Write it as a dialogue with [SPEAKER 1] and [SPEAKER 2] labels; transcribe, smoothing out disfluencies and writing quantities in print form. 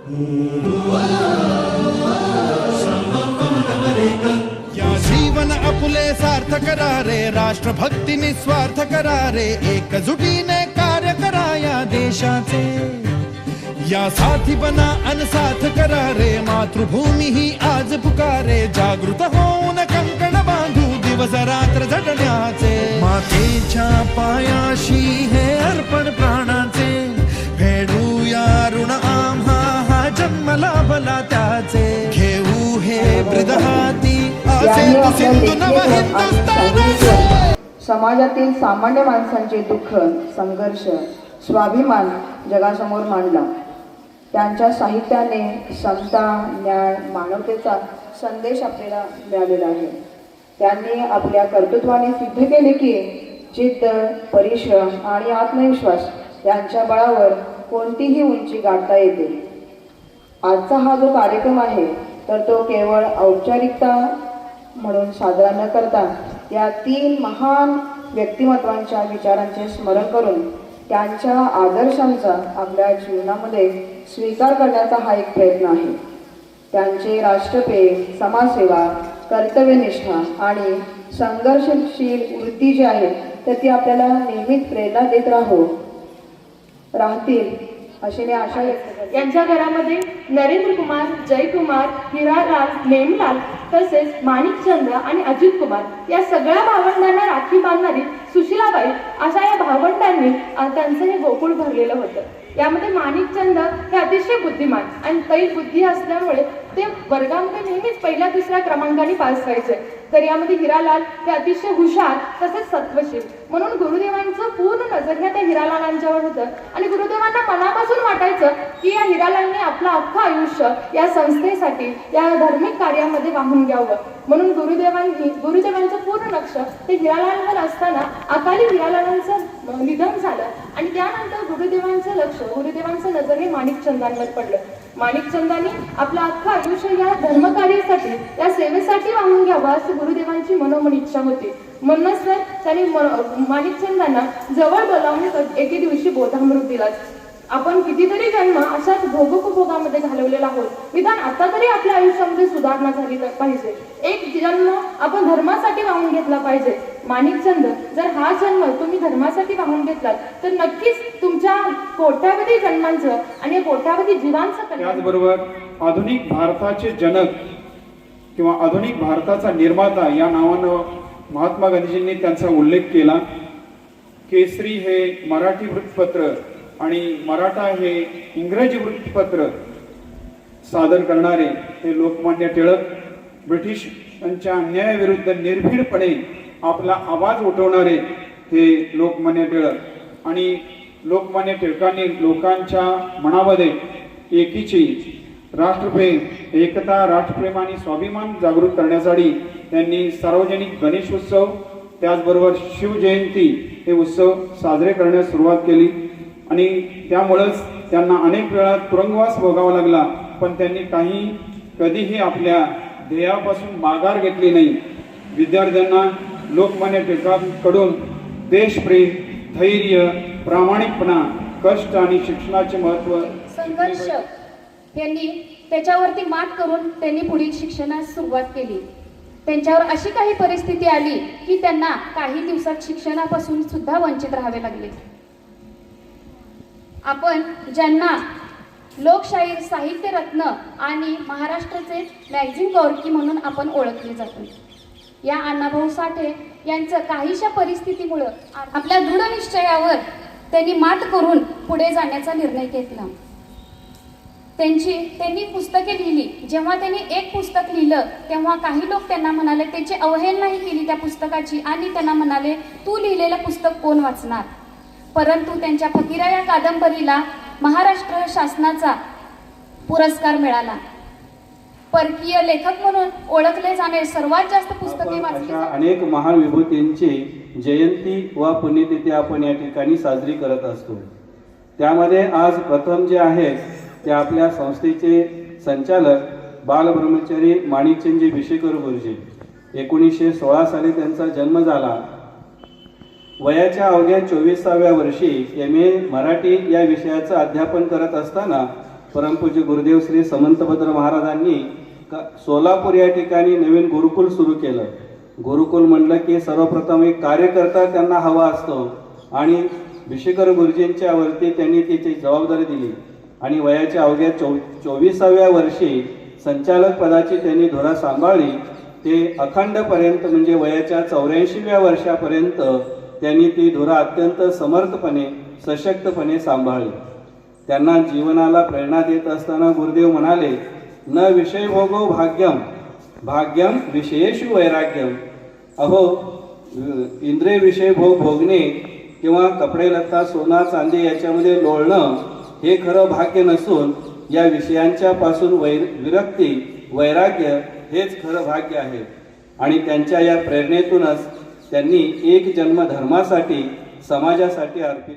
[SPEAKER 1] या जीवन आपुले सार्थ करा रे, राष्ट्रभक्ती निस्वार्थ करा रे, एकजुटीने कार्य करा या देशाचे। या साथी बना अनसाथ करा रे, मातृभूमी ही आज पुकारे, जागृत होऊन कंकण बांधू दिवस रात्र झटण्याचे। मातेच्या पायाशी हे अर्पण प्राणाचे, फेडूया ऋण आम्हा हा जन्म लाभला त्याचे। घेऊ हे ब्रिदहाती आसे सिंधू नव हिंदुस्थानाचे।
[SPEAKER 2] समाजातील सामान्य माणसांचे दुःख, संघर्ष, स्वाभिमान जगासमोर मांडला। त्यांच्या साहित्याने समता, न्याय, मानवतेचा संदेश आपल्याला मिळालेला आहे। त्यांनी आपल्या कर्तृत्वाने सिद्ध केले की जिद्द, परिश्रम आणि आत्मविश्वास यांच्या बळावर कोणतीही उंची गाठता येते। आजचा हा जो कार्यक्रम आहे तर तो केवळ औपचारिकता म्हणून साजरा न करता या 3 महान व्यक्तिमत्वांच्या विचारांचे स्मरण करून त्यांच्या आदर्शांचा आपल्या जीवनामध्ये स्वीकार करण्याचा हा एक प्रयत्न आहे। त्यांचे राष्ट्रप्रेम, समाजसेवा, कर्तव्यनिष्ठा आणि संघर्षशील वृत्ती जी आहे तर ती आपल्याला नेहमीच प्रेरणा देत राहतील अशी मी आशा व्यक्त करते।
[SPEAKER 3] यांच्या घरामध्ये नरेंद्र कुमार, जयकुमार, हिरालाल, नेमलाल तसेच माणिकचंद्र आणि अजित कुमार या सगळ्या भावंडांना राखी बांधणारी सुशीलाबाई अशा या भावंडांनी त्यांचं हे गोकुळ भरलेलं होतं। यामध्ये माणिकचंद हे अतिशय बुद्धिमान आणि तैल बुद्धी असल्यामुळे ते वर्गामध्ये नेहमीच पहिल्या दुसऱ्या क्रमांकाने पास व्हायचे। तर यामध्ये हिरालाल हे अतिशय हुशार तसेच सत्वशील, म्हणून गुरुदेवांचं पूर्ण नजर ह्या त्या हिरालालांच्यावर होतं आणि गुरुदेवांना मनापासून वाटायचं की या हिरालालने आपलं अख्खं आयुष्य या संस्थेसाठी, या धार्मिक कार्यामध्ये वाहून घ्यावं। म्हणून गुरुदेवांचं पूर्ण लक्ष ते हिरालालवर असताना अकाली हिरालालांचं निधन झालं आणि त्यानंतर गुरुदेवांचं नजर हे माणिकचंदांवर पडलं। माणिकचंदांनी आपलं अख्खं आयुष्य या धर्मकार्यासाठी, या सेवेसाठी वाहून घ्यावं अशी गुरुदेवांची मनोमन इच्छा होती। म्हणूनच तर त्यांनी माणिकचंदांना जवळ बोलावून एके दिवशी बोधामृत दिला। आपण कितीतरी जन्म अशाच भोगोपभोगामध्ये घालवलेला आहोत, निदान आता तरी आपल्या आयुष्यामध्ये सुधारणा झाली पाहिजे। एक जन्म आपण धर्मासाठी वाहून घेतला पाहिजे। माणिकचंद, जर हा जन्म तुम्ही धर्मासाठी वाहून घेतलात तर नक्कीच तुमच्या कोट्यावधी जन्मांचं आणि कोट्यावधी जीवांचं।
[SPEAKER 4] त्याचबरोबर आधुनिक भारताचे जनक किंवा आधुनिक भारताचा निर्माता या नावानं महात्मा गांधीजींनी त्यांचा उल्लेख केला। केसरी हे मराठी वृत्तपत्र आणि मराठा हे इंग्रजी वृत्तपत्र सादर करणारे हे लोकमान्य टिळक, ब्रिटिशांच्या अन्यायाविरुद्ध निर्भीडपणे आपला आवाज उठवणारे हे लोकमान्य टिळक आणि लोकमान्य टिळकांनी लोकांच्या मनामध्ये एकीची, राष्ट्रप्रेम, एकता, राष्ट्रप्रेम आणि स्वाभिमान जागृत करण्यासाठी त्यांनी सार्वजनिक गणेश उत्सव, त्याचबरोबर शिवजयंती हे उत्सव साजरे करण्यास सुरुवात केली आणि त्यामुळेच त्यांना अनेक वेळा तुरुंगवास भोगावा लागला, पण त्यांनी कधीही आपल्या ध्येयापासून माघार घेतली नाही। विद्यार्थ्यांना लोकमान्य टिळकांकडून देशप्रेम, धैर्य, प्रामाणिकपणा, कष्ट आणि शिक्षणाचे महत्त्व,
[SPEAKER 5] संघर्ष यांनी त्याच्यावरती मात करून त्यांनी पुढील शिक्षणास सुरुवात केली। त्यांच्यावर अशी काही परिस्थिती आली की त्यांना काही दिवसात शिक्षणापासून सुद्धा वंचित राहावे लागले। आपण ज्यांना लोकशाहीर, साहित्य रत्न आणि महाराष्ट्राचे मॅगझिन गॉर्की म्हणून आपण ओळखले जातो, या अण्णाभाऊ साठे यांचं काहीशा परिस्थितीमुळे आपल्या दृढ निश्चयावर त्यांनी मात करून पुढे जाण्याचा निर्णय घेतला। त्यांनी पुस्तके लिहिली। जेव्हा त्यांनी एक पुस्तक लिहिलं तेव्हा काही लोक त्यांना म्हणाले, त्याची अवहेलनाही केली त्या पुस्तकाची आणि त्यांना म्हणाले, तू लिहिलेलं पुस्तक कोण वाचणार? परंतु त्यांच्या फकीरा या कादंबरीला महाराष्ट्र शासनाचा पुरस्कार मिळाला। परकीय लेखक म्हणून ओळखले जाणे सर्वात जास्त पुस्तके वाचली।
[SPEAKER 6] अनेक महान विभूतींची जयंती व पुण्यतिथी आपण या ठिकाणी साजरी करत असतो। त्यामध्ये आज प्रथम जे आहे ते आपल्या संस्थेचे संचालक बालब्रह्मचारी माणिकचंदजी भिशेकर गुरुजी। 1916 साली त्यांचा जन्म झाला। वयाच्या अवघ्या 24व्या वर्षी MA मराठी या विषयाचं अध्यापन करत असताना परमपूज्य गुरुदेव श्री समंतभद्र महाराजांनी सोलापूर या ठिकाणी नवीन गुरुकुल सुरू केलं. गुरुकुल म्हणलं की सर्वप्रथम एक कार्यकर्ता त्यांना हवा असतो आणि भिशीकर गुरुजींच्या वरती त्यांनी तिची जबाबदारी दिली आणि वयाच्या अवघ्या 24व्या वर्षी संचालक पदाची त्यांनी धुरा सांभाळली. ते अखंडपर्यंत म्हणजे वयाच्या 84व्या वर्षापर्यंत त्यांनी ती धुरा अत्यंत समर्थपणे सशक्तपणे सांभाळली. त्यांना जीवनाला प्रेरणा देत असताना गुरुदेव म्हणाले, न विषय भोगो भाग्यम भाग्यम विषयेषु वैराग्यम. अहो, इंद्रिय विषय भोगणे किंवा कपडे लत्ता सोना चांदी याच्यामध्ये लोळणं हे खरं भाग्य नसून या विषयांच्या पासून विरक्ती वैराग्य हेच खरं भाग्य आहे. आणि त्यांच्या या प्रेरणेतूनच त्यांनी एक जन्म धर्मासाठी समाजासाठी अर्पित